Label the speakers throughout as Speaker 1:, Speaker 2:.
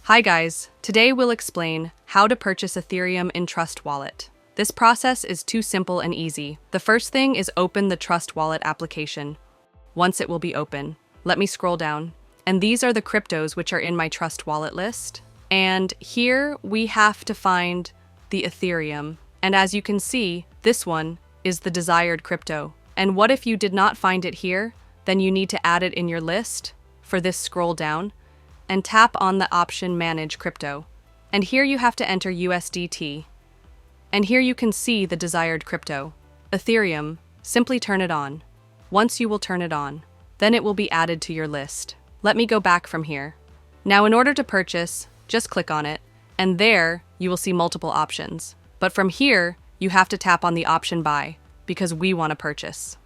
Speaker 1: Hi guys, today we'll explain how to purchase Ethereum in Trust Wallet. This process is too simple and easy. The first thing is open the Trust Wallet application. Once it will be open, let me scroll down. And these are the cryptos which are in my Trust Wallet list. And here we have to find the Ethereum. And as you can see, this one is the desired crypto. And what if you did not find it here? Then you need to add it in your list. For this, scroll down and tap on the option Manage Crypto. And here you have to enter USDT. And here you can see the desired crypto. Ethereum, simply turn it on. Once you will turn it on, then it will be added to your list. Let me go back from here. Now in order to purchase, just click on it, and there you will see multiple options. But from here, you have to tap on the option Buy, because we want to purchase.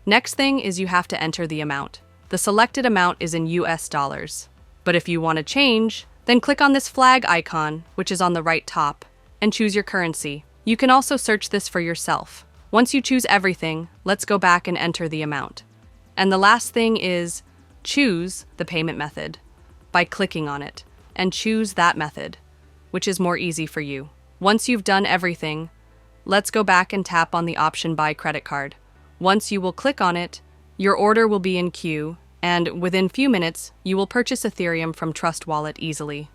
Speaker 1: Next thing is you have to enter the amount. The selected amount is in US dollars. But if you want to change, then click on this flag icon, which is on the right top, and choose your currency. You can also search this for yourself. Once you choose everything, let's go back and enter the amount. And the last thing is choose the payment method by clicking on it, and choose that method, which is more easy for you. Once you've done everything, let's go back and tap on the option Buy Credit Card. Once you will click on it, your order will be in queue, and within few minutes, you will purchase Ethereum from Trust Wallet easily.